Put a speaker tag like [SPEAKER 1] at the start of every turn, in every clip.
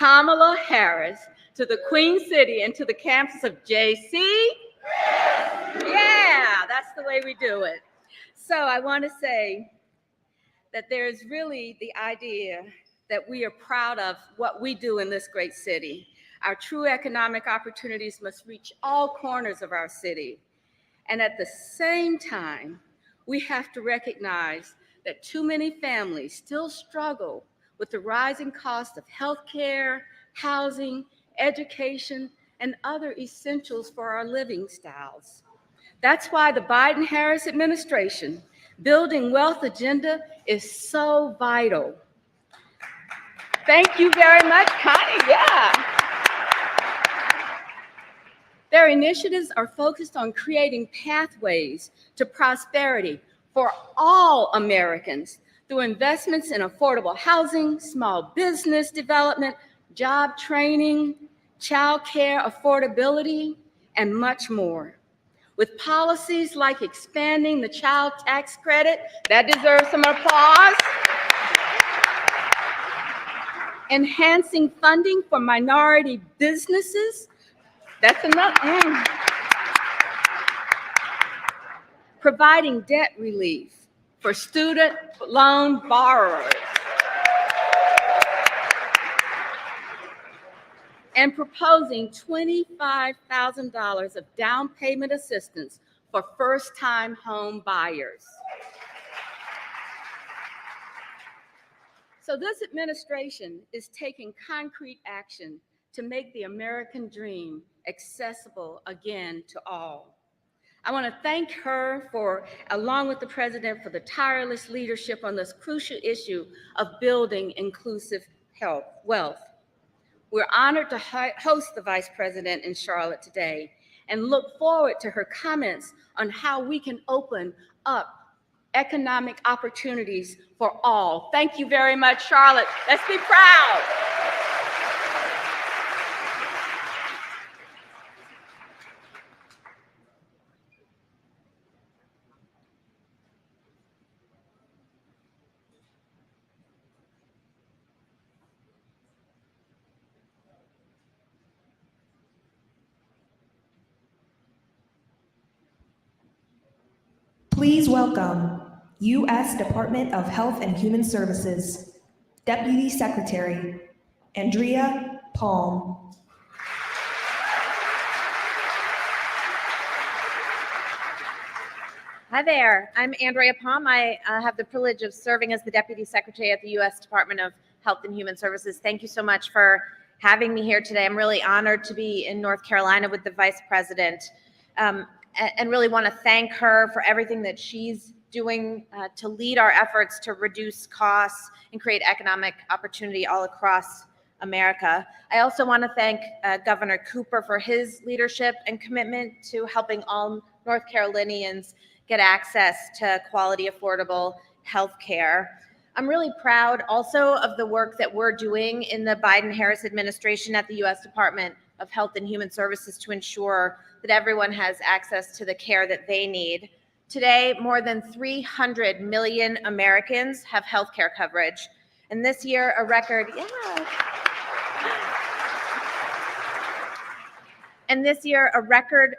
[SPEAKER 1] Kamala Harris to the Queen City and to the campus of JC. Yeah, that's the way we do it. So I want to say that there's really the idea that we are proud of what we do in this great city. Our true economic opportunities must reach all corners of our city. And at the same time, we have to recognize that too many families still struggle with the rising cost of healthcare, housing, education, and other essentials for our living styles. That's why the Biden-Harris administration building wealth agenda is so vital. Thank you very much, Connie. Yeah. Their initiatives are focused on creating pathways to prosperity for all Americans through investments in affordable housing, small business development, job training, child care affordability, and much more. With policies like expanding the child tax credit, that deserves some applause, enhancing funding for minority businesses, that's enough, providing debt relief for student loan borrowers, and proposing $25,000 of down payment assistance for first-time home buyers. So this administration is taking concrete action to make the American dream accessible again to all. I want to thank her for, along with the president, for the tireless leadership on this crucial issue of building inclusive wealth. We're honored to host the Vice President in Charlotte today and look forward to her comments on how we can open up economic opportunities for all. Thank you very much, Charlotte. Let's be proud.
[SPEAKER 2] Please welcome U.S. Department of Health and Human Services, Deputy Secretary Andrea Palm.
[SPEAKER 3] Hi there, I'm Andrea Palm. I have the privilege of serving as the Deputy Secretary at the U.S. Department of Health and Human Services. Thank you so much for having me here today. I'm really honored to be in North Carolina with the Vice President and really want to thank her for everything that she's doing to lead our efforts to reduce costs and create economic opportunity all across America. I also want to thank Governor Cooper for his leadership and commitment to helping all North Carolinians get access to quality, affordable health care. I'm really proud also of the work that we're doing in the Biden-Harris administration at the U.S. Department of Health and Human Services to ensure that everyone has access to the care that they need. Today, more than 300 million Americans have health care coverage. And this year, a record,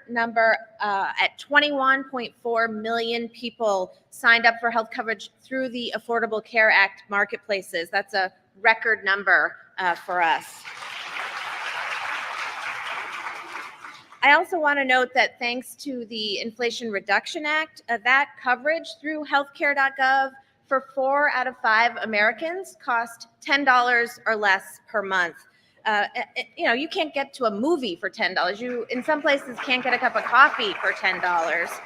[SPEAKER 3] number at 21.4 million people signed up for health coverage through the Affordable Care Act marketplaces. That's a record number for us. I also want to note that thanks to the Inflation Reduction Act, that coverage through healthcare.gov for 4 out of 5 Americans cost $10 or less per month. You can't get to a movie for $10. You, in some places, can't get a cup of coffee for $10.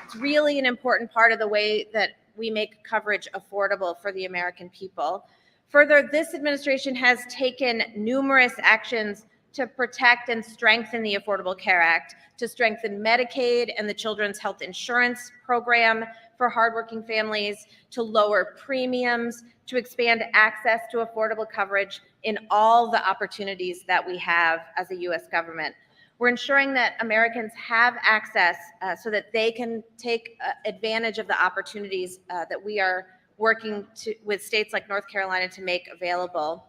[SPEAKER 3] It's really an important part of the way that we make coverage affordable for the American people. Further, this administration has taken numerous actions to protect and strengthen the Affordable Care Act, to strengthen Medicaid and the Children's Health Insurance Program for hardworking families, to lower premiums, to expand access to affordable coverage in all the opportunities that we have as a U.S. government. We're ensuring that Americans have access so that they can take advantage of the opportunities that we are working with states like North Carolina to make available.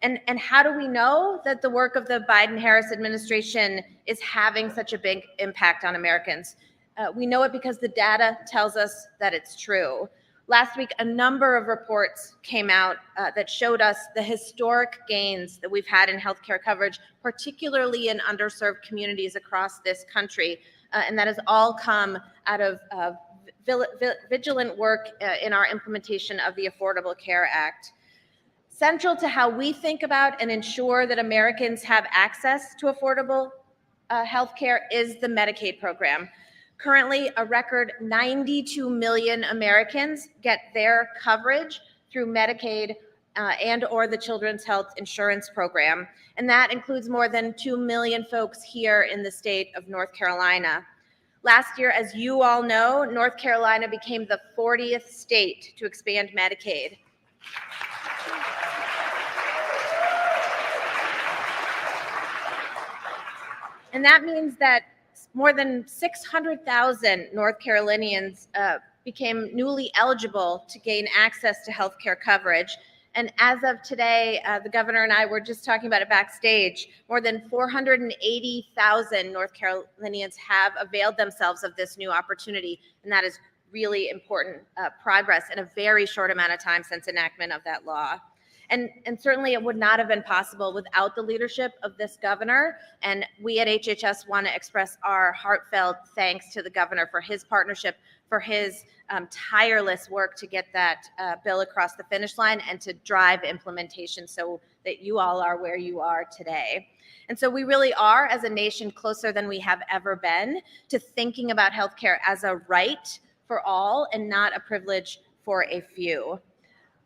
[SPEAKER 3] And how do we know that the work of the Biden-Harris administration is having such a big impact on Americans? We know it because the data tells us that it's true. Last week, a number of reports came out that showed us the historic gains that we've had in healthcare coverage, particularly in underserved communities across this country. And that has all come out of vigilant work in our implementation of the Affordable Care Act. Central to how we think about and ensure that Americans have access to affordable health care is the Medicaid program. Currently, a record 92 million Americans get their coverage through Medicaid and/or the Children's Health Insurance Program, and that includes more than 2 million folks here in the state of North Carolina. Last year, as you all know, North Carolina became the 40th state to expand Medicaid. And that means that more than 600,000 North Carolinians became newly eligible to gain access to health care coverage. And as of today, the governor and I were just talking about it backstage, more than 480,000 North Carolinians have availed themselves of this new opportunity. And that is really important progress in a very short amount of time since enactment of that law. And certainly it would not have been possible without the leadership of this governor. And we at HHS want to express our heartfelt thanks to the governor for his partnership, for his tireless work to get that bill across the finish line and to drive implementation so that you all are where you are today. And so we really are, as a nation, closer than we have ever been to thinking about healthcare as a right for all and not a privilege for a few.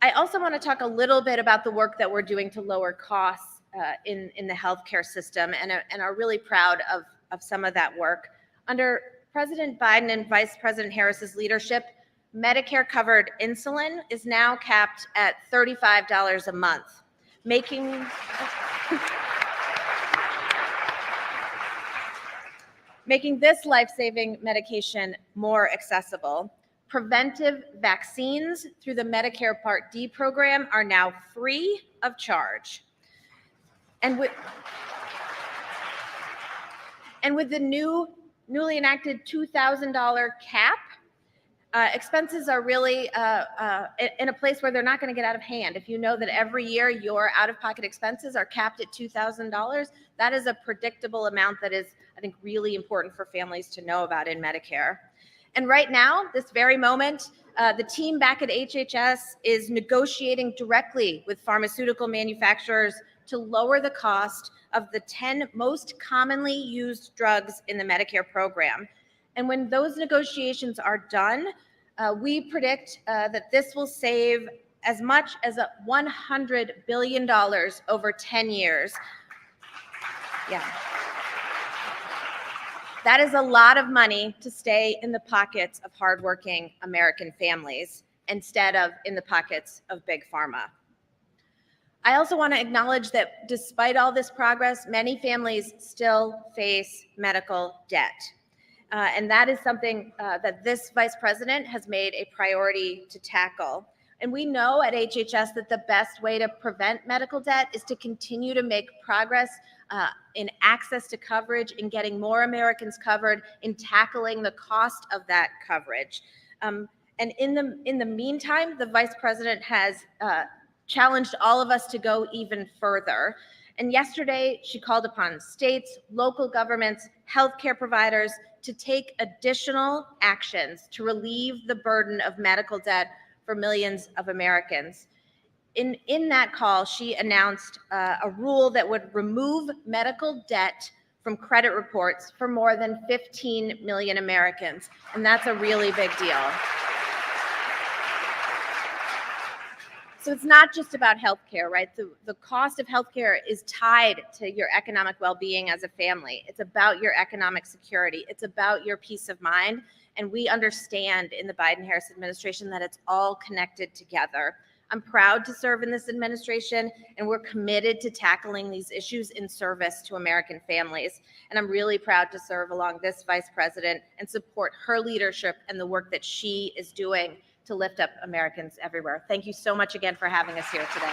[SPEAKER 3] I also want to talk a little bit about the work that we're doing to lower costs in the healthcare system and are really proud of some of that work. Under President Biden and Vice President Harris's leadership, Medicare-covered insulin is now capped at $35 a month, making this life-saving medication more accessible. Preventive vaccines through the Medicare Part D program are now free of charge. And with the newly enacted $2,000 cap, expenses are really in a place where they're not going to get out of hand. If you know that every year your out-of-pocket expenses are capped at $2,000, that is a predictable amount that is, I think, really important for families to know about in Medicare. And right now, this very moment, the team back at HHS is negotiating directly with pharmaceutical manufacturers to lower the cost of the 10 most commonly used drugs in the Medicare program. And when those negotiations are done, we predict that this will save as much as $100 billion over 10 years. Yeah. That is a lot of money to stay in the pockets of hardworking American families instead of in the pockets of big pharma. I also want to acknowledge that despite all this progress, many families still face medical debt. And that is something that this vice president has made a priority to tackle. And we know at HHS that the best way to prevent medical debt is to continue to make progress in access to coverage, in getting more Americans covered, in tackling the cost of that coverage. And in the meantime, the vice president has challenged all of us to go even further. And yesterday, she called upon states, local governments, healthcare providers to take additional actions to relieve the burden of medical debt for millions of Americans. In that call, she announced a rule that would remove medical debt from credit reports for more than 15 million Americans. And that's a really big deal. So it's not just about healthcare, right? The cost of healthcare is tied to your economic well-being as a family. It's about your economic security. It's about your peace of mind. And we understand in the Biden-Harris administration that it's all connected together. I'm proud to serve in this administration, and we're committed to tackling these issues in service to American families. And I'm really proud to serve along this vice president and support her leadership and the work that she is doing to lift up Americans everywhere. Thank you so much again for having us here today.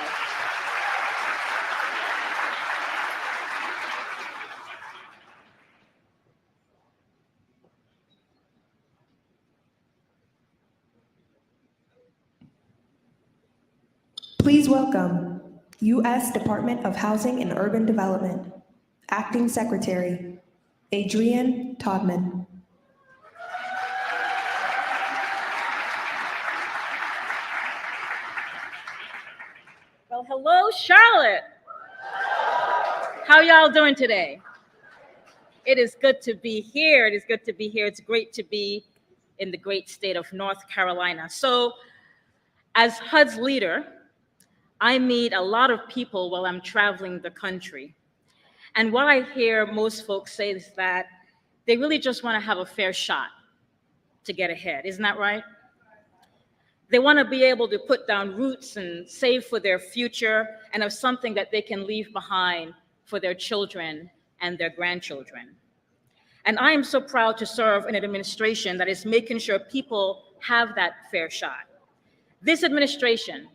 [SPEAKER 2] Please welcome U.S. Department of Housing and Urban Development, Acting Secretary, Adrienne Todman.
[SPEAKER 4] Well, hello, Charlotte. How y'all doing today? It is good to be here. It is good to be here. It's great to be in the great state of North Carolina. So, as HUD's leader, I meet a lot of people while I'm traveling the country. And what I hear most folks say is that they really just want to have a fair shot to get ahead. Isn't that right? They want to be able to put down roots and save for their future and have something that they can leave behind for their children and their grandchildren. And I am so proud to serve in an administration that is making sure people have that fair shot. This administration,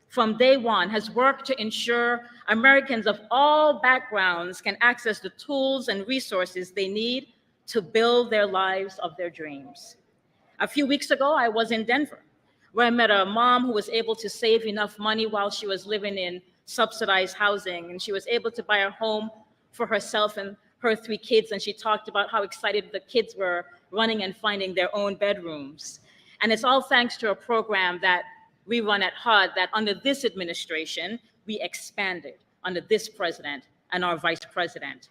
[SPEAKER 4] from day one, has worked to ensure Americans of all backgrounds can access the tools and resources they need to build their lives of their dreams. A few weeks ago, I was in Denver, where I met a mom who was able to save enough money while she was living in subsidized housing, and she was able to buy a home for herself and her 3 kids, and she talked about how excited the kids were running and finding their own bedrooms. And it's all thanks to a program that we run at HUD that under this administration, we expanded under this president and our vice president.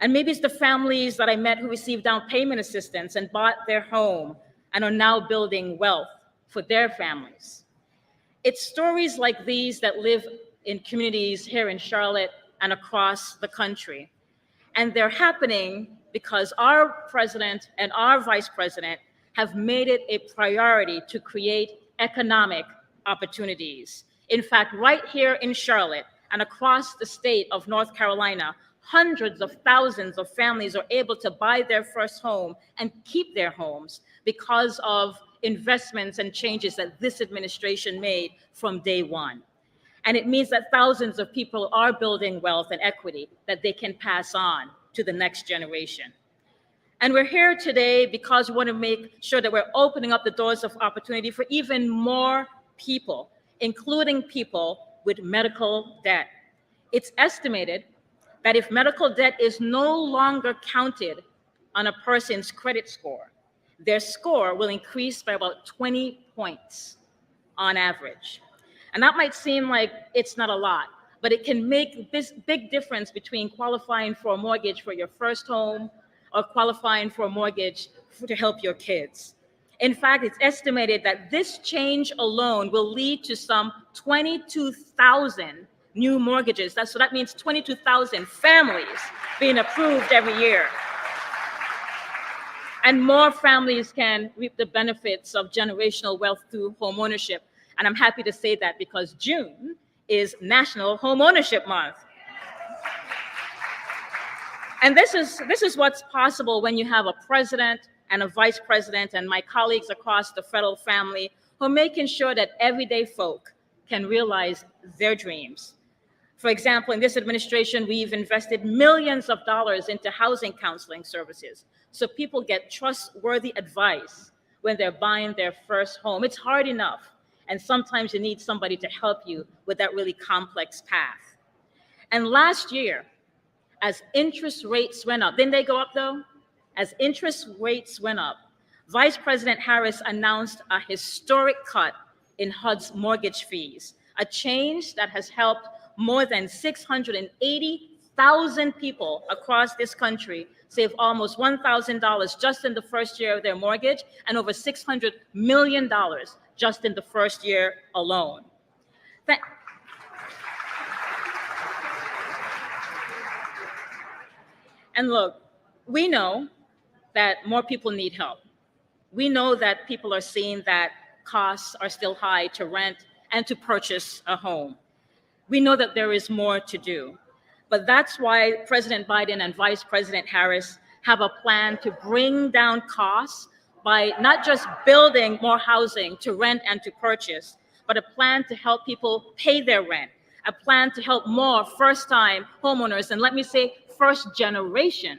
[SPEAKER 4] And maybe it's the families that I met who received down payment assistance and bought their home and are now building wealth for their families. It's stories like these that live in communities here in Charlotte and across the country. And they're happening because our president and our vice president have made it a priority to create economic opportunities. In fact, right here in Charlotte and across the state of North Carolina, hundreds of thousands of families are able to buy their first home and keep their homes because of investments and changes that this administration made from day one. And it means that thousands of people are building wealth and equity that they can pass on to the next generation. And we're here today because we want to make sure that we're opening up the doors of opportunity for even more people, including people with medical debt. It's estimated that if medical debt is no longer counted on a person's credit score, their score will increase by about 20 points on average. And that might seem like it's not a lot, but it can make this big difference between qualifying for a mortgage for your first home or qualifying for a mortgage to help your kids. In fact, it's estimated that this change alone will lead to some 22,000 new mortgages. So that means 22,000 families being approved every year. And more families can reap the benefits of generational wealth through homeownership. And I'm happy to say that because June is National Homeownership Month. And this is what's possible when you have a president and a vice president and my colleagues across the federal family who are making sure that everyday folk can realize their dreams. For example, in this administration, we've invested millions of dollars into housing counseling services so people get trustworthy advice when they're buying their first home. It's hard enough, and sometimes you need somebody to help you with that really complex path. And last year, as interest rates went up, didn't they go up though? As interest rates went up, Vice President Harris announced a historic cut in HUD's mortgage fees, a change that has helped more than 680,000 people across this country save almost $1,000 just in the first year of their mortgage and over $600 million just in the first year alone. And look, we know that more people need help. We know that people are seeing that costs are still high to rent and to purchase a home. We know that there is more to do. But that's why President Biden and Vice President Harris have a plan to bring down costs by not just building more housing to rent and to purchase, but a plan to help people pay their rent, a plan to help more first-time homeowners, and let me say first-generation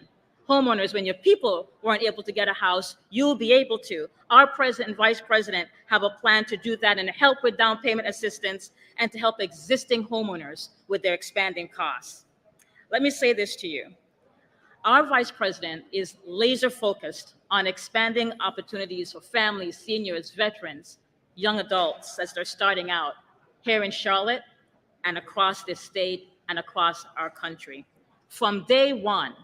[SPEAKER 4] Homeowners, when your people weren't able to get a house, you'll be able to. Our president and vice president have a plan to do that and help with down payment assistance and to help existing homeowners with their expanding costs. Let me say this to you. Our vice president is laser focused on expanding opportunities for families, seniors, veterans, young adults as they're starting out here in Charlotte and across this state and across our country. From day one,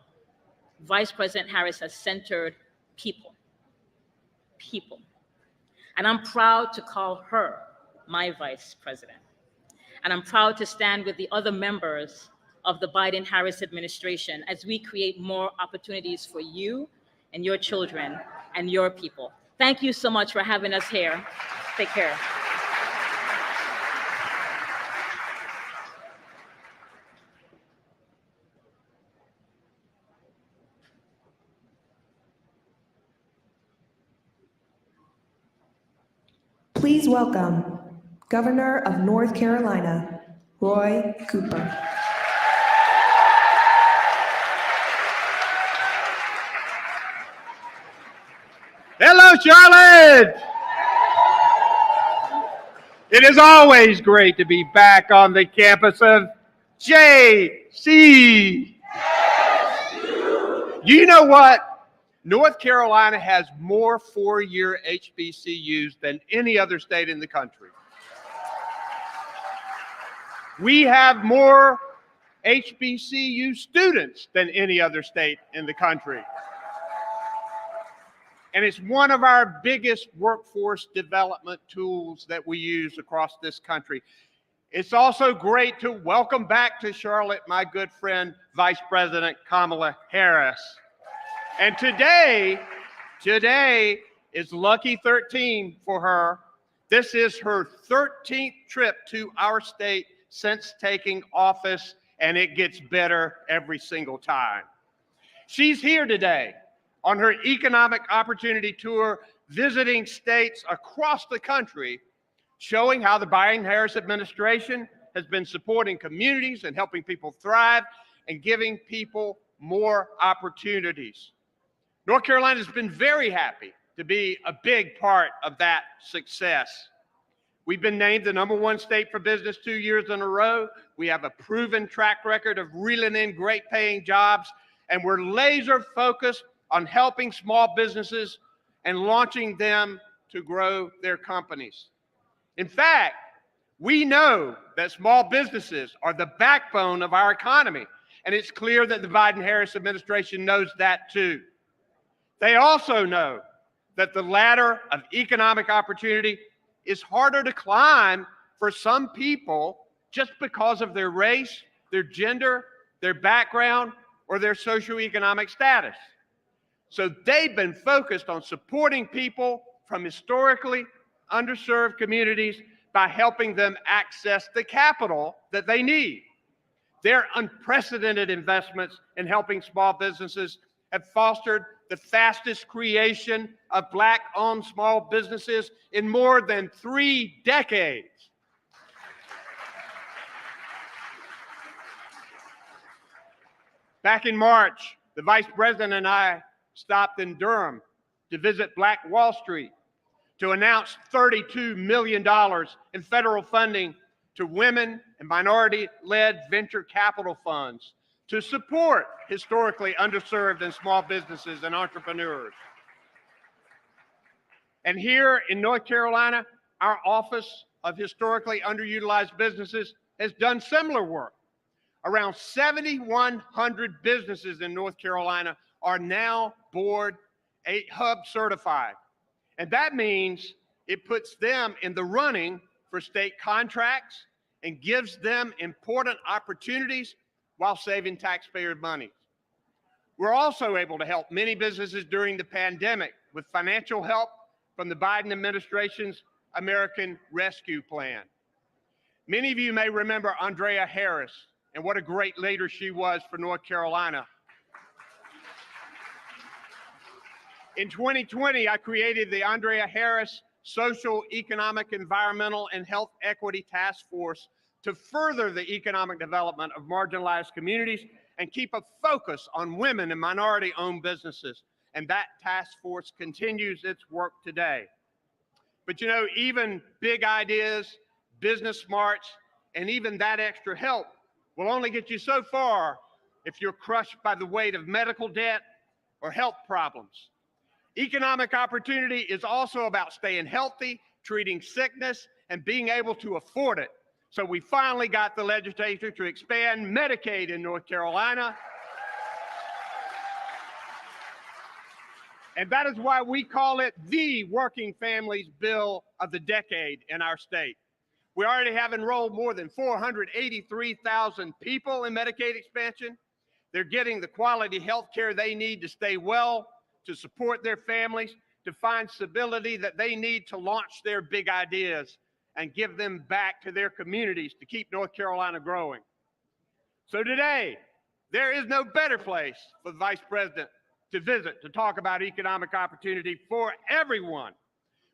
[SPEAKER 4] Vice President Harris has centered people. People. And I'm proud to call her my vice president. And I'm proud to stand with the other members of the Biden-Harris administration as we create more opportunities for you and your children and your people. Thank you so much for having us here. Take care.
[SPEAKER 2] Please welcome Governor of North Carolina, Roy Cooper.
[SPEAKER 5] Hello, Charlotte! It is always great to be back on the campus of JC. You know what? North Carolina has more four-year HBCUs than any other state in the country. We have more HBCU students than any other state in the country. And it's one of our biggest workforce development tools that we use across this country. It's also great to welcome back to Charlotte my good friend, Vice President Kamala Harris. And today is lucky 13 for her. This is her 13th trip to our state since taking office, and it gets better every single time. She's here today on her economic opportunity tour, visiting states across the country, showing how the Biden-Harris administration has been supporting communities and helping people thrive and giving people more opportunities. North Carolina has been very happy to be a big part of that success. We've been named the #1 state for business 2 years in a row. We have a proven track record of reeling in great paying jobs, and we're laser focused on helping small businesses and launching them to grow their companies. In fact, we know that small businesses are the backbone of our economy, and it's clear that the Biden-Harris administration knows that too. They also know that the ladder of economic opportunity is harder to climb for some people just because of their race, their gender, their background, or their socioeconomic status. So they've been focused on supporting people from historically underserved communities by helping them access the capital that they need. Their unprecedented investments in helping small businesses have fostered the fastest creation of Black-owned small businesses in more than 3 decades. Back in March, the Vice President and I stopped in Durham to visit Black Wall Street to announce $32 million in federal funding to women and minority-led venture capital funds to support historically underserved and small businesses and entrepreneurs. And here in North Carolina, our Office of Historically Underutilized Businesses has done similar work. Around 7,100 businesses in North Carolina are now Board 8 Hub certified. And that means it puts them in the running for state contracts and gives them important opportunities while saving taxpayer money. We're also able to help many businesses during the pandemic with financial help from the Biden administration's American Rescue Plan. Many of you may remember Andrea Harris and what a great leader she was for North Carolina. In 2020, I created the Andrea Harris Social, Economic, Environmental, and Health Equity Task Force to further the economic development of marginalized communities and keep a focus on women and minority-owned businesses. And that task force continues its work today. But you know, even big ideas, business smarts, and even that extra help will only get you so far if you're crushed by the weight of medical debt or health problems. Economic opportunity is also about staying healthy, treating sickness, and being able to afford it. So we finally got the legislature to expand Medicaid in North Carolina. And that is why we call it the Working Families Bill of the Decade in our state. We already have enrolled more than 483,000 people in Medicaid expansion. They're getting the quality health care they need to stay well, to support their families, to find stability that they need to launch their big ideas and give them back to their communities to keep North Carolina growing. So today, there is no better place for the Vice President to visit to talk about economic opportunity for everyone.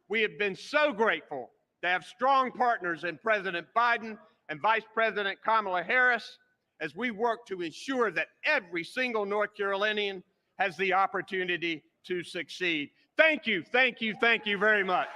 [SPEAKER 5] We have been so grateful to have strong partners in President Biden and Vice President Kamala Harris as we work to ensure that every single North Carolinian has the opportunity to succeed. Thank you, thank you, thank you very much.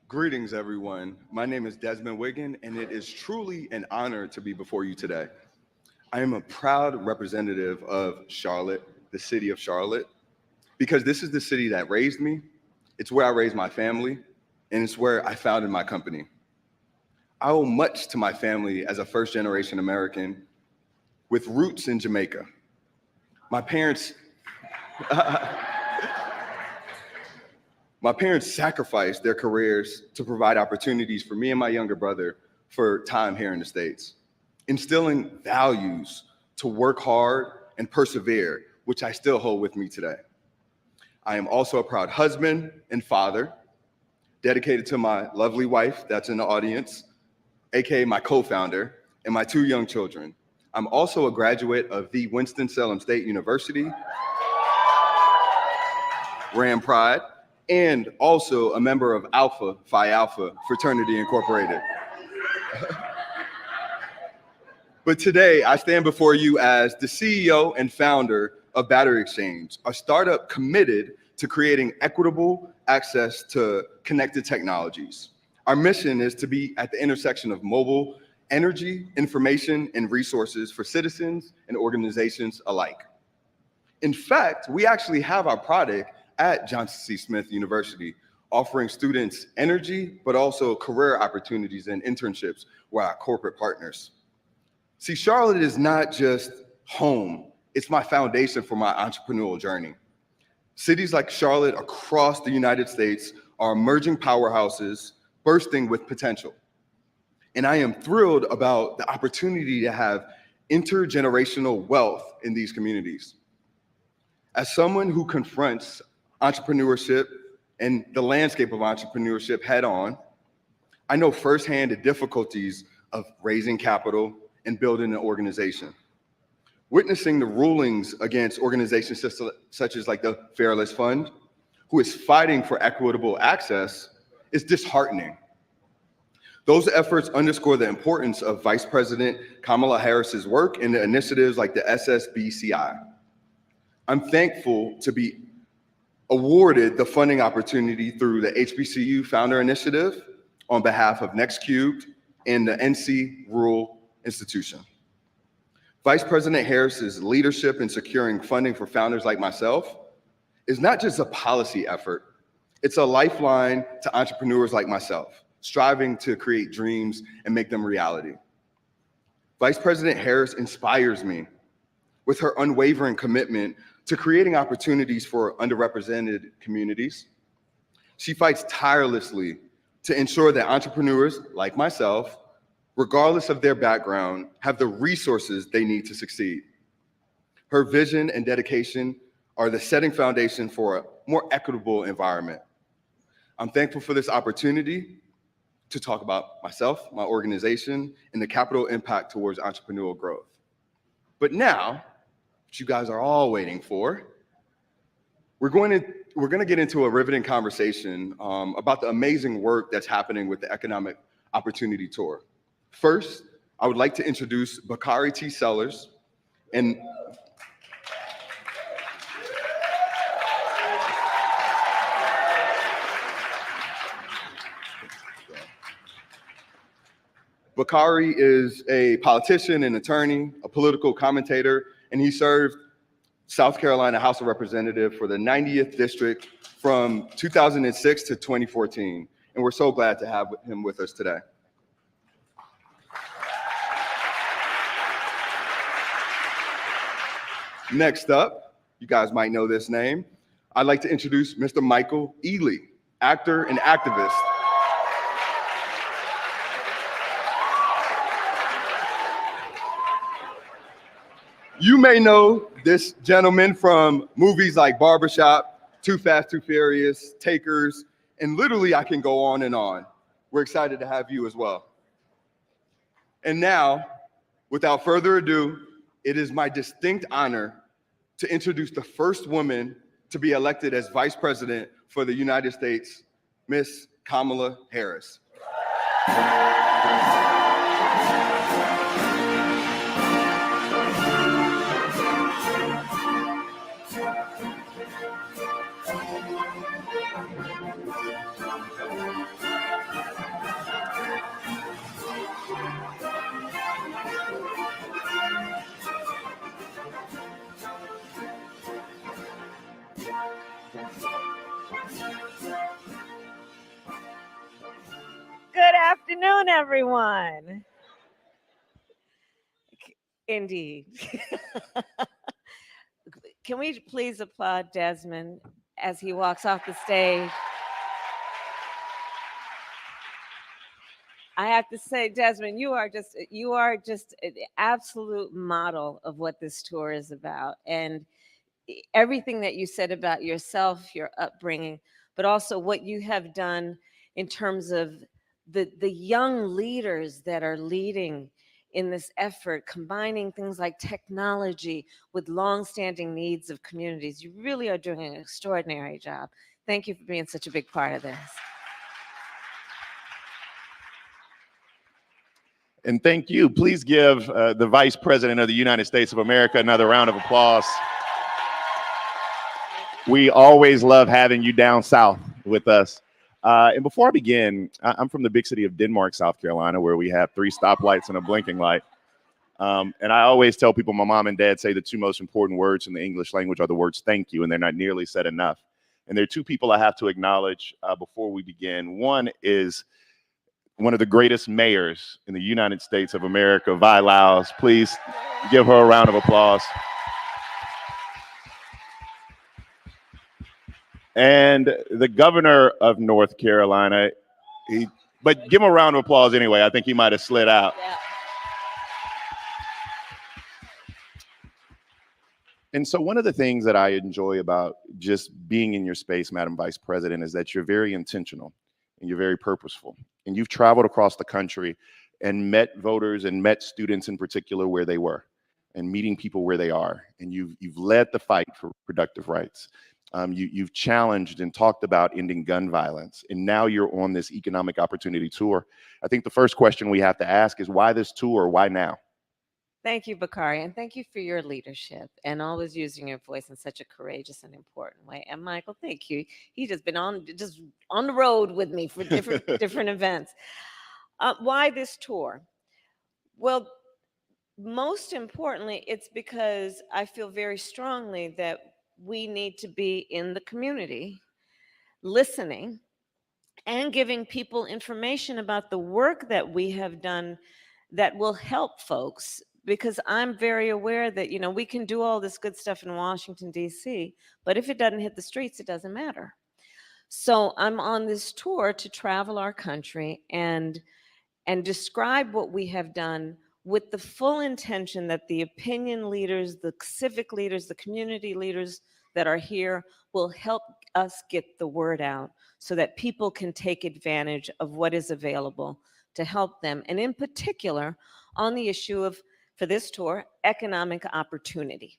[SPEAKER 6] Greetings, everyone. My name is Desmond Wiggin, and it is truly an honor to be before you today. I am a proud representative of Charlotte, the city of Charlotte, because this is the city that raised me, it's where I raised my family, and it's where I founded my company. I owe much to my family as a first-generation American with roots in Jamaica. My parents sacrificed their careers to provide opportunities for me and my younger brother for time here in the States, instilling values to work hard and persevere, which I still hold with me today. I am also a proud husband and father, dedicated to my lovely wife that's in the audience, AKA my co-founder, and my 2 young children. I'm also a graduate of the Winston-Salem State University, Ram Pride, and also a member of Alpha Phi Alpha Fraternity Incorporated. But today, I stand before you as the CEO and founder of Battery Exchange, a startup committed to creating equitable access to connected technologies. Our mission is to be at the intersection of mobile energy, information, and resources for citizens and organizations alike. In fact, we actually have our product at Johnson C. Smith University, offering students energy, but also career opportunities and internships with our corporate partners. See, Charlotte is not just home, it's my foundation for my entrepreneurial journey. Cities like Charlotte across the United States are emerging powerhouses bursting with potential. And I am thrilled about the opportunity to have intergenerational wealth in these communities. As someone who confronts entrepreneurship and the landscape of entrepreneurship head on, I know firsthand the difficulties of raising capital and building an organization. Witnessing the rulings against organizations such as like the Fairless Fund, who is fighting for equitable access, is disheartening. Those efforts underscore the importance of Vice President Kamala Harris's work and the initiatives like the SSBCI. I'm thankful to be awarded the funding opportunity through the HBCU Founder Initiative on behalf of NextCubed and the NC Rural Institution. Vice President Harris's leadership in securing funding for founders like myself is not just a policy effort, it's a lifeline to entrepreneurs like myself, striving to create dreams and make them reality. Vice President Harris inspires me with her unwavering commitment to creating opportunities for underrepresented communities. She fights tirelessly to ensure that entrepreneurs like myself, regardless of their background, have the resources they need to succeed. Her vision and dedication are the setting foundation for a more equitable environment. I'm thankful for this opportunity to talk about myself, my organization, and the capital impact towards entrepreneurial growth. But now, what you guys are all waiting for, we're going to get into a riveting conversation about the amazing work that's happening with the Economic Opportunity Tour. First, I would like to introduce Bakari T. Sellers and Bakari is a politician and attorney, a political commentator, and he served South Carolina House of Representative for the 90th District from 2006 to 2014. And we're so glad to have him with us today. Next up, you guys might know this name. I'd like to introduce Mr. Michael Ealy, actor and activist. You may know this gentleman from movies like Barbershop, Too Fast, Too Furious, Takers, and literally I can go on and on. We're excited to have you as well. And now, without further ado, it is my distinct honor to introduce the first woman to be elected as Vice President for the United States, Miss Kamala Harris.
[SPEAKER 7] Good afternoon, everyone. Indeed. Can we please applaud Desmond as he walks off the stage? I have to say, Desmond, you are just an absolute model of what this tour is about. And everything that you said about yourself, your upbringing, but also what you have done in terms of the young leaders that are leading in this effort, combining things like technology with longstanding needs of communities. You really are doing an extraordinary job. Thank you for being such a big part of this.
[SPEAKER 8] And thank you. Please give the Vice President of the United States of America another round of applause. We always love having you down south with us. And before I begin, I'm from the big city of Denmark, South Carolina, where we have 3 stoplights and a blinking light. And I always tell people, my mom and dad say the 2 most important words in the English language are the words thank you, and they're not nearly said enough. And there are 2 people I have to acknowledge before we begin. One is one of the greatest mayors in the United States of America, Vi Laus. Please give her a round of applause. And the governor of North Carolina, but give him a round of applause anyway. I think he might have slid out. Yeah. And so one of the things that I enjoy about just being in your space, Madam Vice President, is that you're very intentional and you're very purposeful. And you've traveled across the country and met voters and met students in particular where they were and meeting people where they are. And you've led the fight for reproductive rights. You've challenged and talked about ending gun violence, and now you're on this economic opportunity tour. I think the first question we have to ask is why this tour? Why now?
[SPEAKER 7] Thank you, Bakari, and thank you for your leadership and always using your voice in such a courageous and important way. And Michael, thank you. He's just been on the road with me for different events. Why this tour? Well, most importantly, it's because I feel very strongly that we need to be in the community, listening, and giving people information about the work that we have done that will help folks. Because I'm very aware that, we can do all this good stuff in Washington, D.C., but if it doesn't hit the streets, it doesn't matter. So I'm on this tour to travel our country and describe what we have done with the full intention that the opinion leaders, the civic leaders, the community leaders that are here will help us get the word out so that people can take advantage of what is available to help them. And in particular, on the issue of, for this tour, economic opportunity.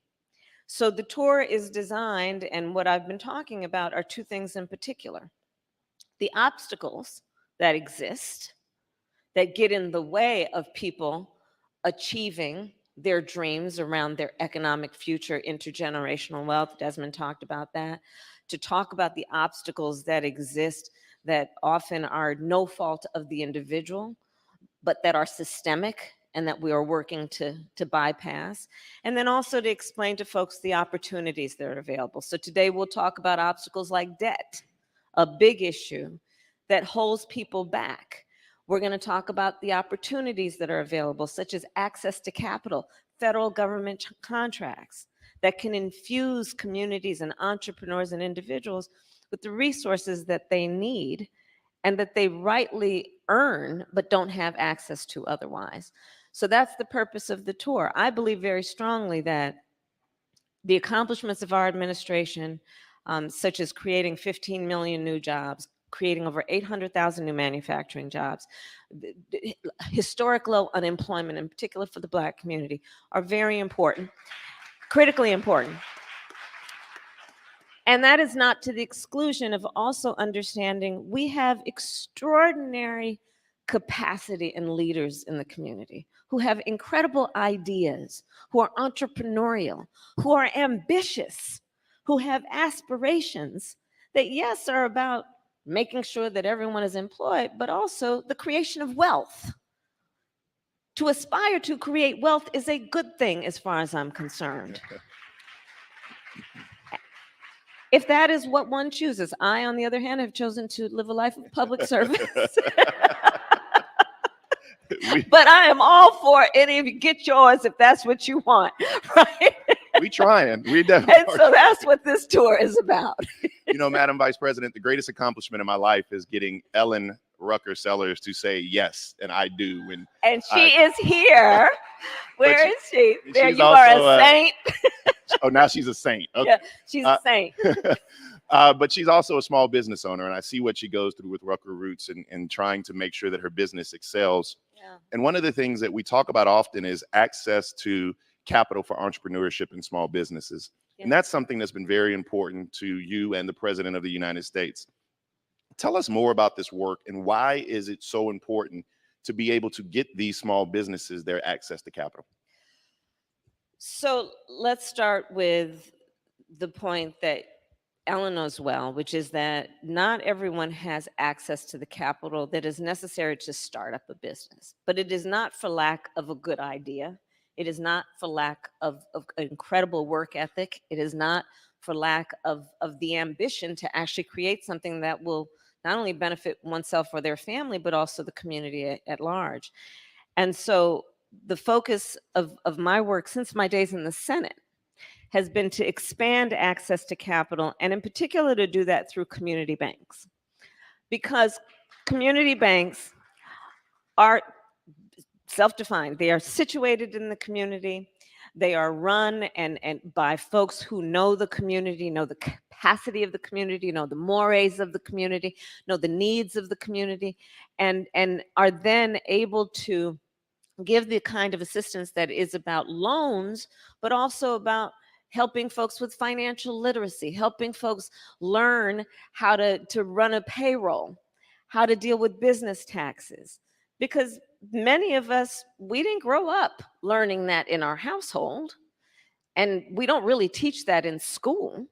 [SPEAKER 7] So the tour is designed, and what I've been talking about are 2 things in particular. The obstacles that exist that get in the way of people achieving their dreams around their economic future, intergenerational wealth. Desmond talked about that. To talk about the obstacles that exist that often are no fault of the individual, but that are systemic and that we are working to bypass. And then also to explain to folks the opportunities that are available. So today we'll talk about obstacles like debt, a big issue that holds people back. We're going to talk about the opportunities that are available, such as access to capital, federal government contracts that can infuse communities and entrepreneurs and individuals with the resources that they need and that they rightly earn but don't have access to otherwise. So that's the purpose of the tour. I believe very strongly that the accomplishments of our administration, such as creating 15 million new jobs, creating over 800,000 new manufacturing jobs, historic low unemployment, in particular for the Black community, are very important, critically important. And that is not to the exclusion of also understanding we have extraordinary capacity and leaders in the community who have incredible ideas, who are entrepreneurial, who are ambitious, who have aspirations that, yes, are about making sure that everyone is employed, but also the creation of wealth. To aspire to create wealth is a good thing as far as I'm concerned. If that is what one chooses. I, on the other hand, have chosen to live a life of public service. But I am all for any of you get yours if that's what you want, right?
[SPEAKER 8] We trying. We definitely
[SPEAKER 7] And
[SPEAKER 8] are
[SPEAKER 7] so that's what this tour is about.
[SPEAKER 8] You know, Madam Vice President, the greatest accomplishment in my life is getting Ellen Rucker Sellers to say yes, and I do.
[SPEAKER 7] And she is here. Where
[SPEAKER 8] she-
[SPEAKER 7] is she? There,
[SPEAKER 8] she's
[SPEAKER 7] you are
[SPEAKER 8] also,
[SPEAKER 7] a saint.
[SPEAKER 8] Oh, now she's a saint. Okay.
[SPEAKER 7] Yeah, she's a saint.
[SPEAKER 8] But she's also a small business owner, and I see what she goes through with Rucker Roots and trying to make sure that her business excels.
[SPEAKER 7] Yeah.
[SPEAKER 8] And one of the things that we talk about often is access to capital for entrepreneurship and small businesses.
[SPEAKER 7] Yeah.
[SPEAKER 8] And that's something that's been very important to you and the President of the United States. Tell us more about this work and why is it so important to be able to get these small businesses their access to capital?
[SPEAKER 7] So let's start with the point that Ellen knows well, which is that not everyone has access to the capital that is necessary to start up a business, but it is not for lack of a good idea. It is not for lack of incredible work ethic. It is not for lack of the ambition to actually create something that will not only benefit oneself or their family, but also the community at large. And so the focus of my work since my days in the Senate has been to expand access to capital, and in particular to do that through community banks. Because community banks are self-defined. They are situated in the community. They are run and by folks who know the community, know the capacity of the community, know the mores of the community, know the needs of the community, and are then able to give the kind of assistance that is about loans, but also about helping folks with financial literacy, helping folks learn how to run a payroll, how to deal with business taxes. Because many of us, we didn't grow up learning that in our household, and we don't really teach that in school.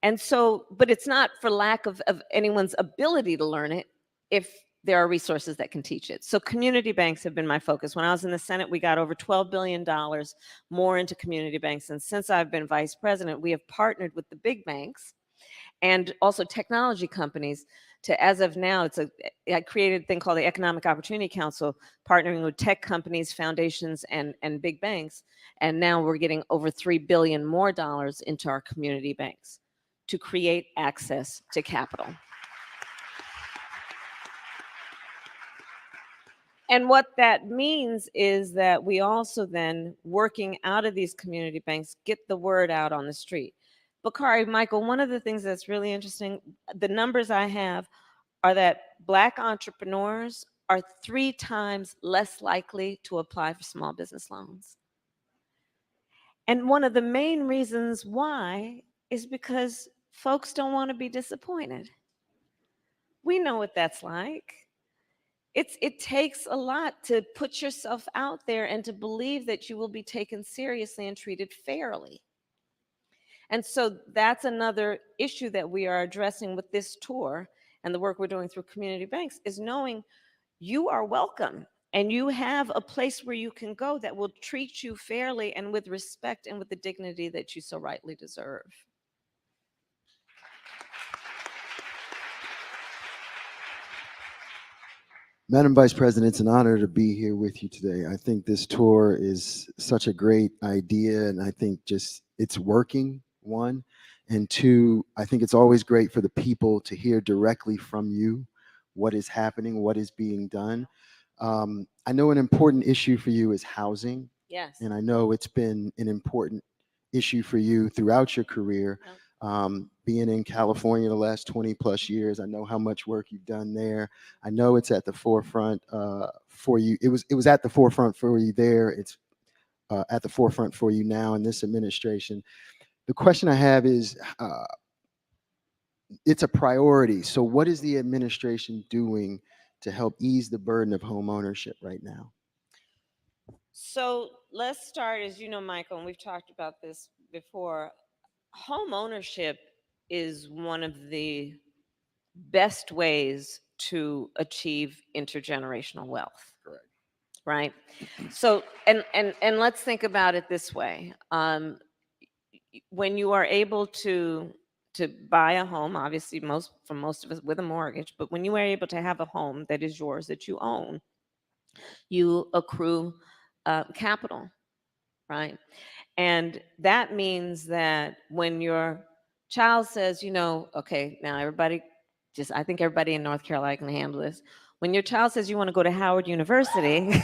[SPEAKER 7] And so, but it's not for lack of anyone's ability to learn it if there are resources that can teach it. So community banks have been my focus. When I was in the Senate, we got over $12 billion more into community banks. And since I've been vice president, we have partnered with the big banks and also technology companies to, as of now, I created a thing called the Economic Opportunity Council, partnering with tech companies, foundations, and big banks. And now we're getting over $3 billion more into our community banks to create access to capital. And what that means is that we also then, working out of these community banks, get the word out on the street. Bakari, Michael, one of the things that's really interesting, the numbers I have are that Black entrepreneurs are 3 times less likely to apply for small business loans. And one of the main reasons why is because folks don't want to be disappointed. We know what that's like. It takes a lot to put yourself out there and to believe that you will be taken seriously and treated fairly. And so that's another issue that we are addressing with this tour and the work we're doing through community banks, is knowing you are welcome and you have a place where you can go that will treat you fairly and with respect and with the dignity that you so rightly deserve.
[SPEAKER 9] Madam Vice President, it's an honor to be here with you today. I think this tour is such a great idea, and I think just it's working, one. And two, I think it's always great for the people to hear directly from you what is happening, what is being done. I know an important issue for you is housing.
[SPEAKER 7] Yes.
[SPEAKER 9] And I know it's been an important issue for you throughout your career. Being in California the last 20 plus years, I know how much work you've done there. I know it's at the forefront for you. It was at the forefront for you there. It's at the forefront for you now in this administration. The question I have is, it's a priority. So what is the administration doing to help ease the burden of home ownership right now?
[SPEAKER 7] So let's start, as you know, Michael, and we've talked about this before. Home ownership is one of the best ways to achieve intergenerational wealth.
[SPEAKER 8] Correct.
[SPEAKER 7] Right? So, and let's think about it this way. When you are able to buy a home, obviously most of us with a mortgage, but when you are able to have a home that is yours, that you own, you accrue capital, right? And that means that when your child says, okay, now everybody, I think everybody in North Carolina can handle this. When your child says you want to go to Howard University,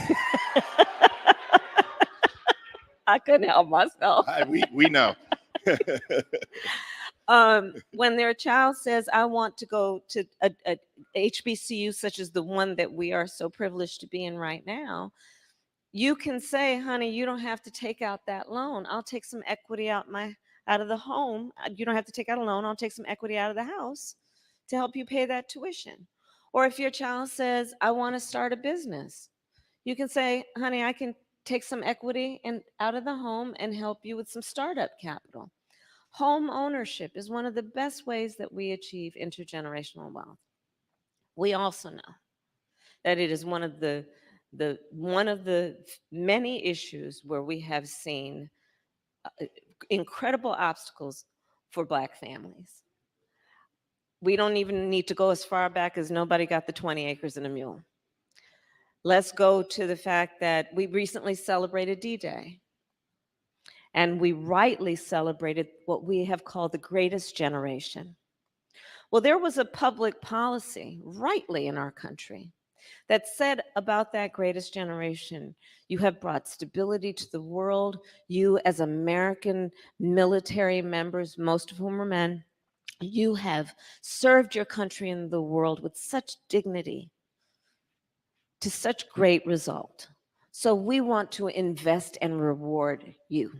[SPEAKER 7] I couldn't help myself.
[SPEAKER 8] We know.
[SPEAKER 7] When their child says, I want to go to a HBCU such as the one that we are so privileged to be in right now, you can say, honey, you don't have to take out that loan. I'll take some equity out of the home. You don't have to take out a loan. I'll take some equity out of the house to help you pay that tuition. Or if your child says, I want to start a business, you can say, honey, I can take some equity out of the home and help you with some startup capital. Home ownership is one of the best ways that we achieve intergenerational wealth. We also know that it is one of the many issues where we have seen incredible obstacles for Black families. We don't even need to go as far back as nobody got the 20 acres and a mule. Let's go to the fact that we recently celebrated D-Day. And we rightly celebrated what we have called the greatest generation. Well, there was a public policy, rightly in our country, that said about that greatest generation, you have brought stability to the world. You, as American military members, most of whom are men, you have served your country and the world with such dignity, to such great result. So we want to invest and reward you.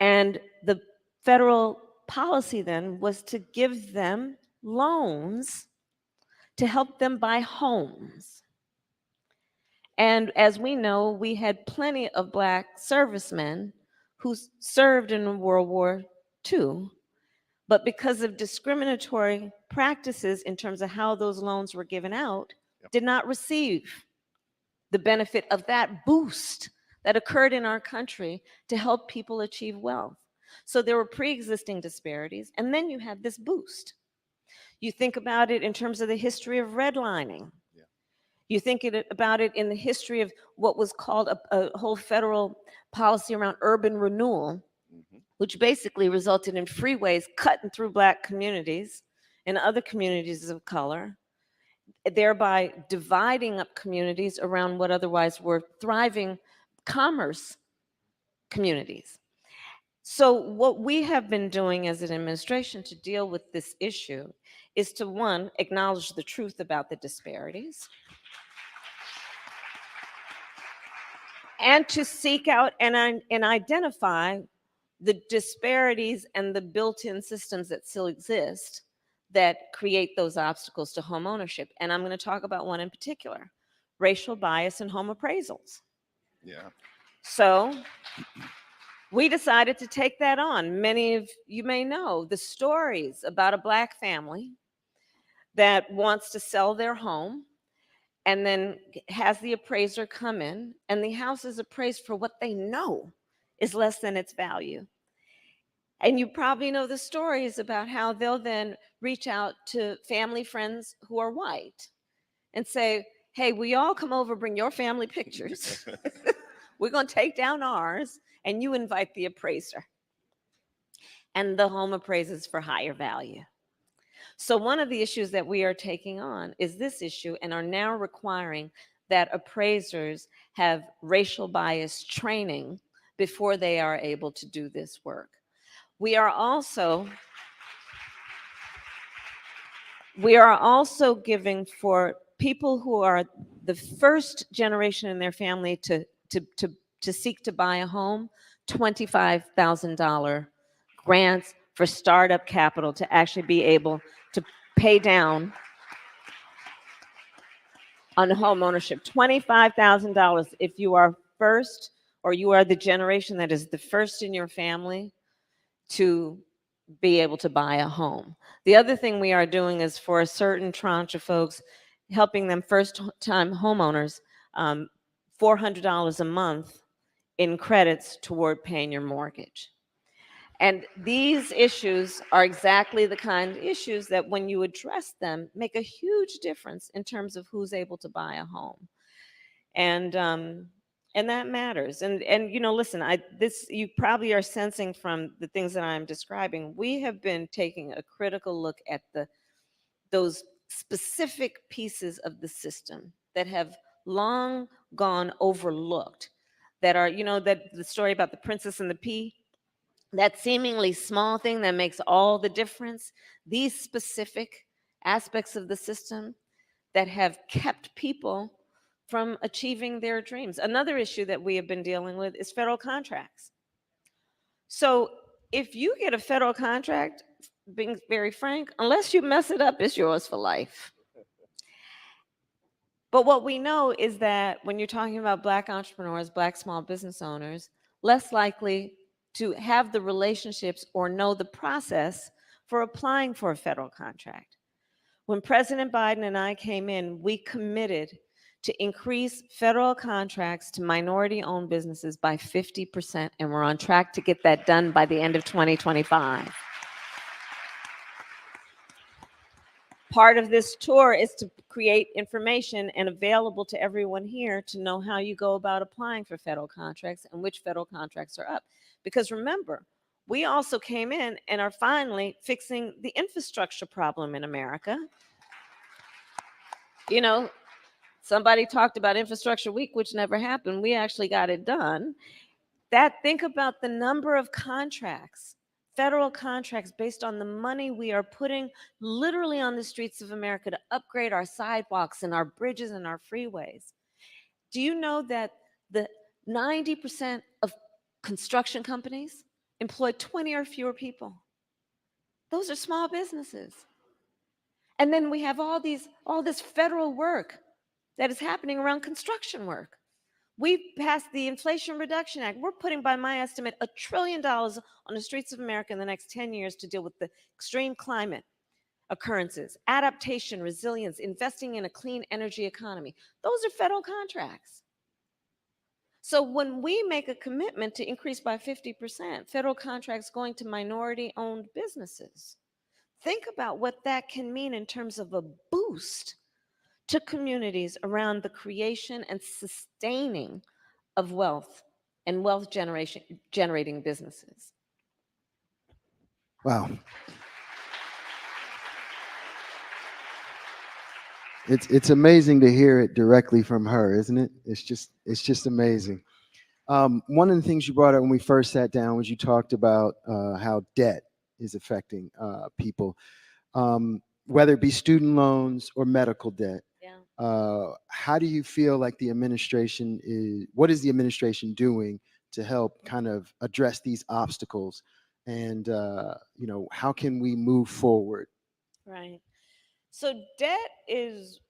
[SPEAKER 7] And the federal policy then was to give them loans to help them buy homes. And as we know, we had plenty of Black servicemen who served in World War II, but because of discriminatory practices in terms of how those loans were given out, did not receive the benefit of that boost that occurred in our country to help people achieve wealth. So there were pre-existing disparities, and then you have this boost. You think about it in terms of the history of redlining. You think about it in the history of what was called a whole federal policy around urban renewal, which basically resulted in freeways cutting through Black communities and other communities of color, thereby dividing up communities around what otherwise were thriving commerce communities. So what we have been doing as an administration to deal with this issue is to, one, acknowledge the truth about the disparities, and to seek out and identify the disparities and the built-in systems that still exist that create those obstacles to home ownership. And I'm going to talk about one in particular, racial bias in home appraisals.
[SPEAKER 8] Yeah.
[SPEAKER 7] So we decided to take that on. Many of you may know the stories about a Black family that wants to sell their home and then has the appraiser come in, and the house is appraised for what they know is less than its value. And you probably know the stories about how they'll then reach out to family friends who are white and say, hey, will you all come over, bring your family pictures? We're going to take down ours, and you invite the appraiser. And the home appraises for higher value. So one of the issues that we are taking on is this issue, and are now requiring that appraisers have racial bias training before they are able to do this work. We are also giving, for people who are the first generation in their family to seek to buy a home, $25,000 grants for startup capital to actually be able to pay down on home ownership. $25,000 if you are first, or you are the generation that is the first in your family to be able to buy a home. The other thing we are doing is, for a certain tranche of folks, helping them first-time homeowners, $400 a month in credits toward paying your mortgage. And these issues are exactly the kind of issues that, when you address them, make a huge difference in terms of who's able to buy a home. And that matters. And listen, you probably are sensing from the things that I'm describing, we have been taking a critical look at those specific pieces of the system that have long gone overlooked, that are, that the story about the princess and the pea, that seemingly small thing that makes all the difference. These specific aspects of the system that have kept people from achieving their dreams. Another issue that we have been dealing with is federal contracts. So if you get a federal contract, being very frank, unless you mess it up, it's yours for life. But what we know is that when you're talking about Black entrepreneurs, Black small business owners, less likely to have the relationships or know the process for applying for a federal contract. When President Biden and I came in, we committed to increase federal contracts to minority-owned businesses by 50%, and we're on track to get that done by the end of 2025. Part of this tour is to create information and available to everyone here to know how you go about applying for federal contracts and which federal contracts are up. Because remember, we also came in and are finally fixing the infrastructure problem in America. Somebody talked about Infrastructure Week, which never happened. We actually got it done. Think about the number of contracts, federal contracts, based on the money we are putting literally on the streets of America to upgrade our sidewalks and our bridges and our freeways. Do you know that the 90% of construction companies employ 20 or fewer people? Those are small businesses. And then we have all this federal work that is happening around construction work. We passed the Inflation Reduction Act. We're putting, by my estimate, $1 trillion on the streets of America in the next 10 years to deal with the extreme climate occurrences, adaptation, resilience, investing in a clean energy economy. Those are federal contracts. So when we make a commitment to increase by 50% federal contracts going to minority-owned businesses, think about what that can mean in terms of a boost to communities around the creation and sustaining of wealth and wealth generating businesses.
[SPEAKER 9] Wow. It's amazing to hear it directly from her, isn't it? It's just amazing. One of the things you brought up when we first sat down was you talked about how debt is affecting people, whether it be student loans or medical debt.
[SPEAKER 7] Yeah.
[SPEAKER 9] How do you feel like what is the administration doing to help kind of address these obstacles? And, how can we move forward?
[SPEAKER 7] Right. So debt is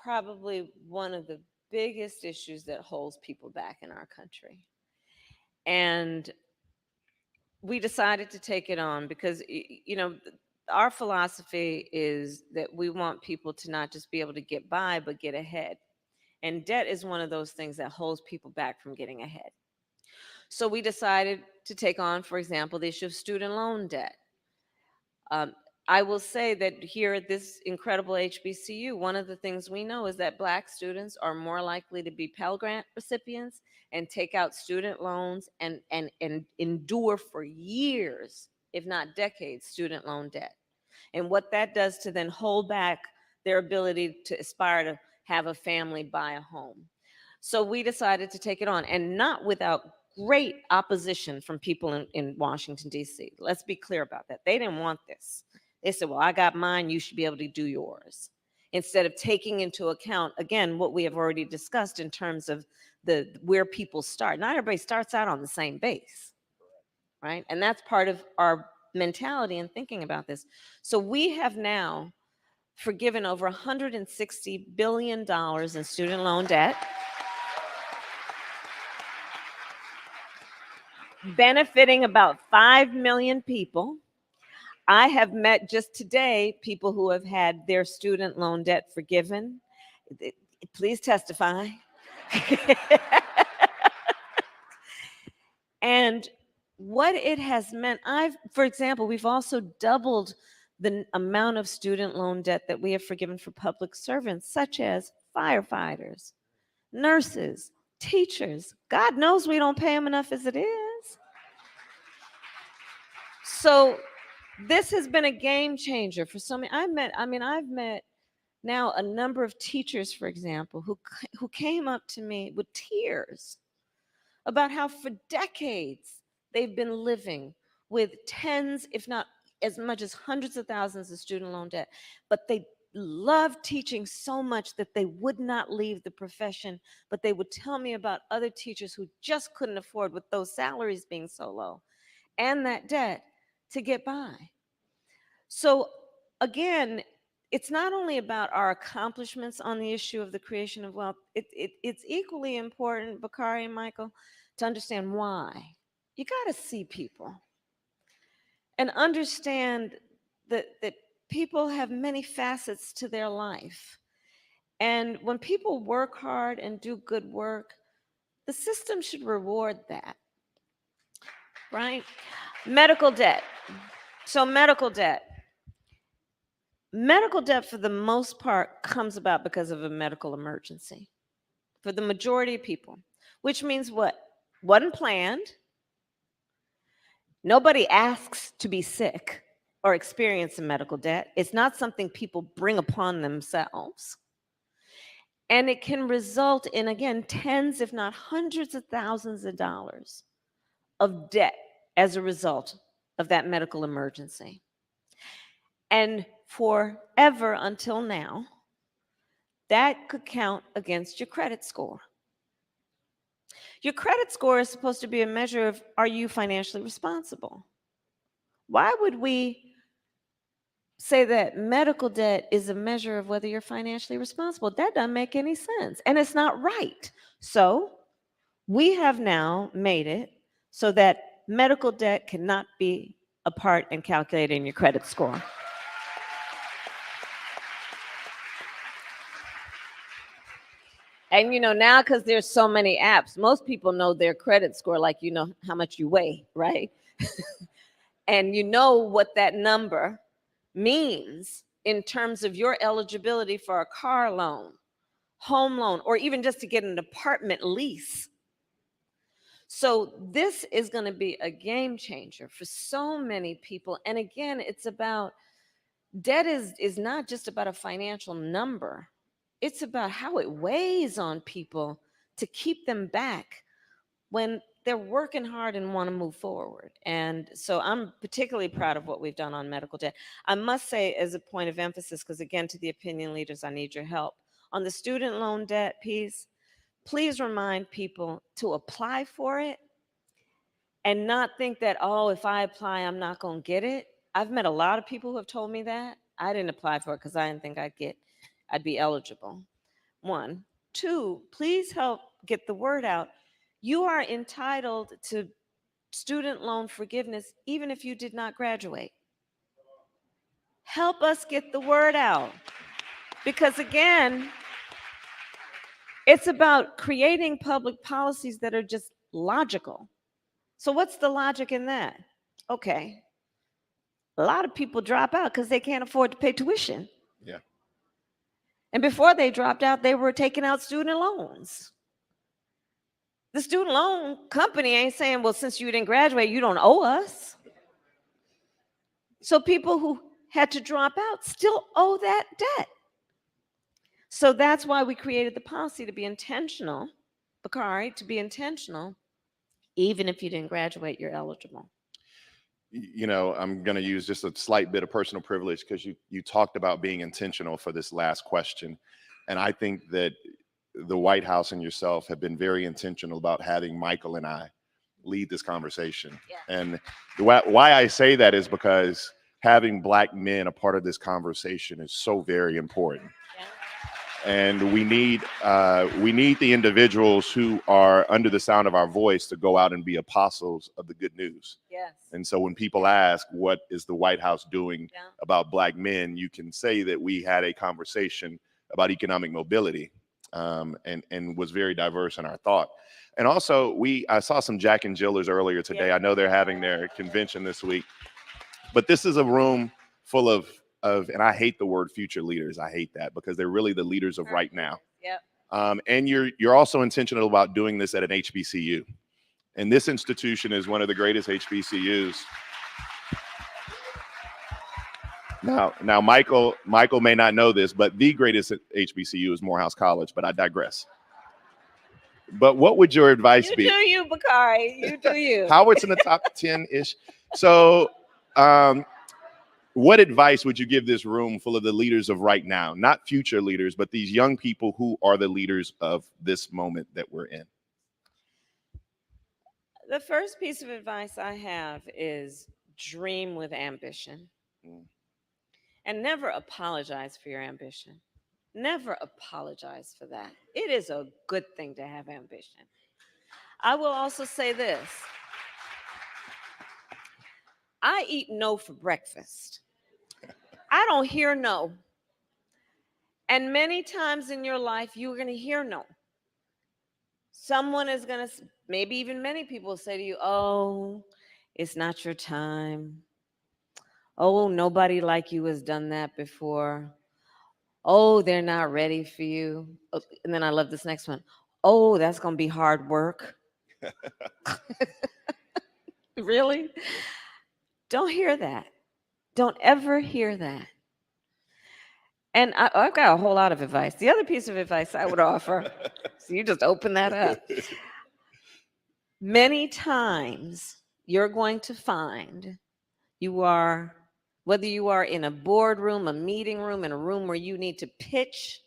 [SPEAKER 7] probably one of the biggest issues that holds people back in our country. And we decided to take it on because, our philosophy is that we want people to not just be able to get by, but get ahead. And debt is one of those things that holds people back from getting ahead. So we decided to take on, for example, the issue of student loan debt. I will say that here at this incredible HBCU, one of the things we know is that Black students are more likely to be Pell Grant recipients and take out student loans and endure for years, if not decades, student loan debt. And what that does to then hold back their ability to aspire to have a family, buy a home. So we decided to take it on, and not without great opposition from people in Washington, D.C. Let's be clear about that. They didn't want this. They said, well, I got mine, you should be able to do yours. Instead of taking into account, again, what we have already discussed in terms of where people start. Not everybody starts out on the same base, right? And that's part of our mentality in thinking about this. So we have now forgiven over $160 billion in student loan debt, benefiting about 5 million people. I have met just today people who have had their student loan debt forgiven. Please testify. And what it has meant, for example, we've also doubled the amount of student loan debt that we have forgiven for public servants, such as firefighters, nurses, teachers. God knows we don't pay them enough as it is. So this has been a game changer for so many. I've met now a number of teachers, for example, who came up to me with tears about how for decades they've been living with tens, if not as much as hundreds of thousands of student loan debt, but they loved teaching so much that they would not leave the profession, but they would tell me about other teachers who just couldn't afford, with those salaries being so low and that debt, to get by. So again, it's not only about our accomplishments on the issue of the creation of wealth. It's equally important, Bakari and Michael, to understand why. You got to see people and understand that people have many facets to their life. And when people work hard and do good work, the system should reward that, right? Medical debt. So medical debt. Medical debt, for the most part, comes about because of a medical emergency for the majority of people, which means what? Wasn't planned. Nobody asks to be sick or experience a medical debt. It's not something people bring upon themselves. And it can result in, again, tens, if not hundreds of thousands of dollars of debt as a result of that medical emergency. And forever until now, that could count against your credit score. Your credit score is supposed to be a measure of, are you financially responsible? Why would we say that medical debt is a measure of whether you're financially responsible? That doesn't make any sense, and it's not right. So we have now made it so that medical debt cannot be a part in calculating your credit score. And now, because there's so many apps, most people know their credit score, like how much you weigh, right? And you know what that number means in terms of your eligibility for a car loan, home loan, or even just to get an apartment lease. So this is going to be a game changer for so many people. And again, it's about, debt is not just about a financial number. It's about how it weighs on people to keep them back when they're working hard and want to move forward. And so I'm particularly proud of what we've done on medical debt. I must say, as a point of emphasis, because again, to the opinion leaders, I need your help. On the student loan debt piece, please remind people to apply for it and not think that, oh, if I apply, I'm not going to get it. I've met a lot of people who have told me that. I didn't apply for it because I didn't think I'd be eligible. 1. 2, please help get the word out. You are entitled to student loan forgiveness even if you did not graduate. Help us get the word out. Because again, it's about creating public policies that are just logical. So what's the logic in that? Okay, a lot of people drop out because they can't afford to pay tuition.
[SPEAKER 8] Yeah.
[SPEAKER 7] And before they dropped out, they were taking out student loans. The student loan company ain't saying, well, since you didn't graduate, you don't owe us. So people who had to drop out still owe that debt. So that's why we created the policy, to be intentional, Bakari, to be intentional. Even if you didn't graduate, you're eligible.
[SPEAKER 8] I'm going to use just a slight bit of personal privilege because you talked about being intentional for this last question. And I think that the White House and yourself have been very intentional about having Michael and I lead this conversation. Yeah. And why I say that is because having Black men a part of this conversation is so very important. Yeah. And we need the individuals who are under the sound of our voice to go out and be apostles of the good news.
[SPEAKER 7] Yes.
[SPEAKER 8] And so when people ask, what is the White House doing about Black men, you can say that we had a conversation about economic mobility, and was very diverse in our thought. And also, I saw some Jack and Jillers earlier today. Yeah. I know they're having their convention this week, but this is a room full of, and I hate the word future leaders. I hate that because they're really the leaders of right now.
[SPEAKER 7] Yep.
[SPEAKER 8] And you're also intentional about doing this at an HBCU. And this institution is one of the greatest HBCUs. Now, Michael may not know this, but the greatest HBCU is Morehouse College, but I digress. But what would your advice be?
[SPEAKER 7] You do you, Bakari. You do you.
[SPEAKER 8] Howard's in the top 10-ish. So what advice would you give this room full of the leaders of right now? Not future leaders, but these young people who are the leaders of this moment that we're in.
[SPEAKER 7] The first piece of advice I have is dream with ambition. And never apologize for your ambition. Never apologize for that. It is a good thing to have ambition. I will also say this. I eat no for breakfast. I don't hear no. And many times in your life, you're going to hear no. Someone is going to, maybe even many people say to you, oh, it's not your time. Oh, nobody like you has done that before. Oh, they're not ready for you. Oh, and then I love this next one. Oh, that's going to be hard work. Really? Don't hear that. Don't ever hear that. And I've got a whole lot of advice. The other piece of advice I would offer, so you just open that up. Many times you're going to find whether you are in a boardroom, a meeting room, in a room where you need to pitch,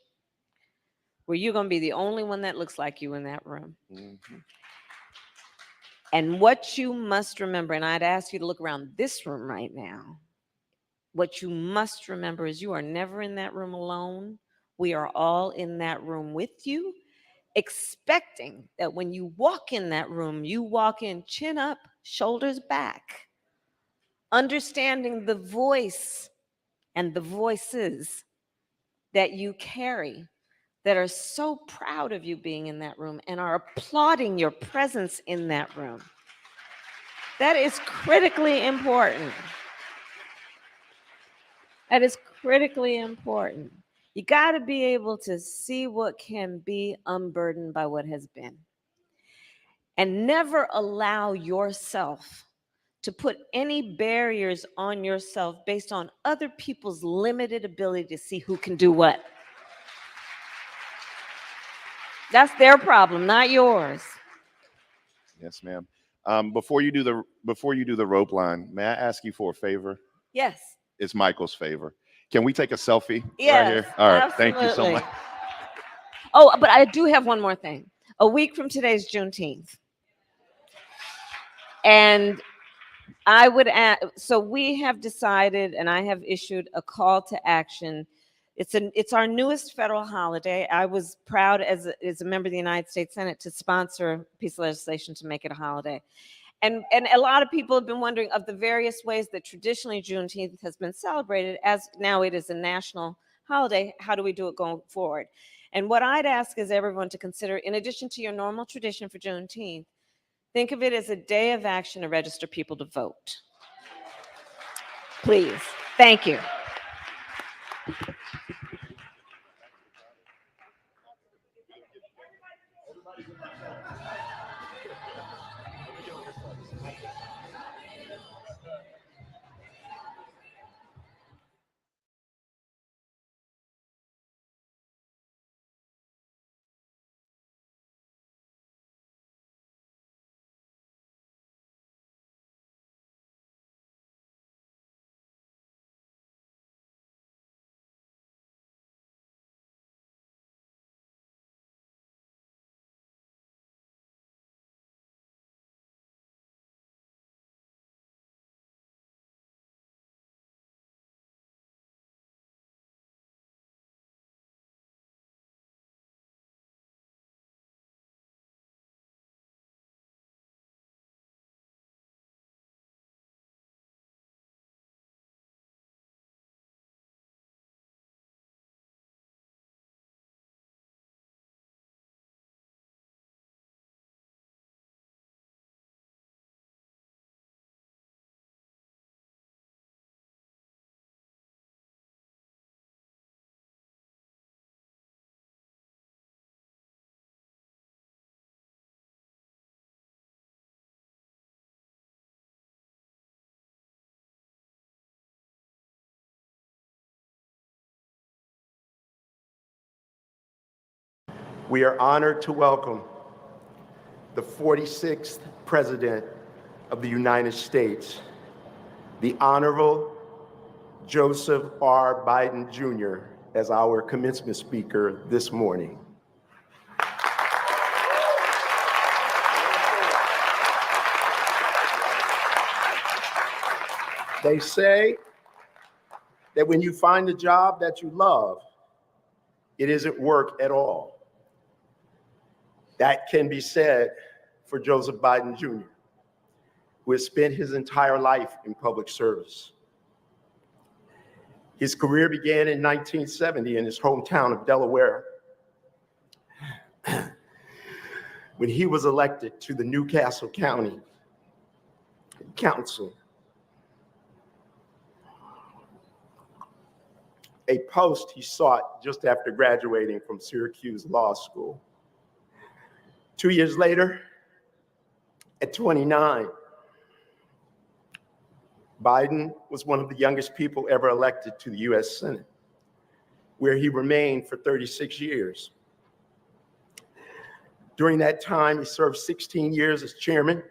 [SPEAKER 7] where you're going to be the only one that looks like you in that room. Mm-hmm. And what you must remember, and I'd ask you to look around this room right now, what you must remember is you are never in that room alone. We are all in that room with you, expecting that when you walk in that room, you walk in chin up, shoulders back, understanding the voice and the voices that you carry that are so proud of you being in that room and are applauding your presence in that room. That is critically important. That is critically important. You got to be able to see what can be unburdened by what has been. And never allow yourself to put any barriers on yourself based on other people's limited ability to see who can do what. That's their problem, not yours.
[SPEAKER 8] Yes, ma'am. Before you do the rope line, may I ask you for a favor?
[SPEAKER 7] Yes.
[SPEAKER 8] It's Michael's favor. Can we take a selfie
[SPEAKER 7] Yes,
[SPEAKER 8] right here? All right.
[SPEAKER 7] absolutely.
[SPEAKER 8] Thank you so much.
[SPEAKER 7] Oh, but I do have one more thing. A week from today is Juneteenth. And I would add, so we have decided, and I have issued a call to action. It's our newest federal holiday. I was proud as a member of the United States Senate to sponsor a piece of legislation to make it a holiday. And a lot of people have been wondering of the various ways that traditionally Juneteenth has been celebrated, as now it is a national holiday, how do we do it going forward? And what I'd ask is everyone to consider, in addition to your normal tradition for Juneteenth, think of it as a day of action to register people to vote. Please. Thank you.
[SPEAKER 10] We are honored to welcome the 46th President of the United States, the Honorable Joseph R. Biden Jr., as our commencement speaker this morning. They say that when you find a job that you love, it isn't work at all. That can be said for Joseph Biden Jr., who has spent his entire life in public service. His career began in 1970 in his hometown of Delaware, when he was elected to the Newcastle County Council, a post he sought just after graduating from Syracuse Law School. 2 years later, at 29, Biden was one of the youngest people ever elected to the US Senate, where he remained for 36 years. During that time, he served 16 years as chairman,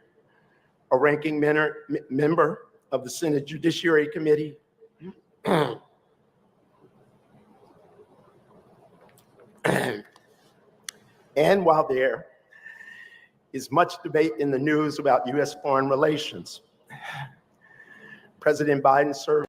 [SPEAKER 10] a ranking member of the Senate Judiciary Committee, and while there is much debate in the news about US foreign relations, President Biden served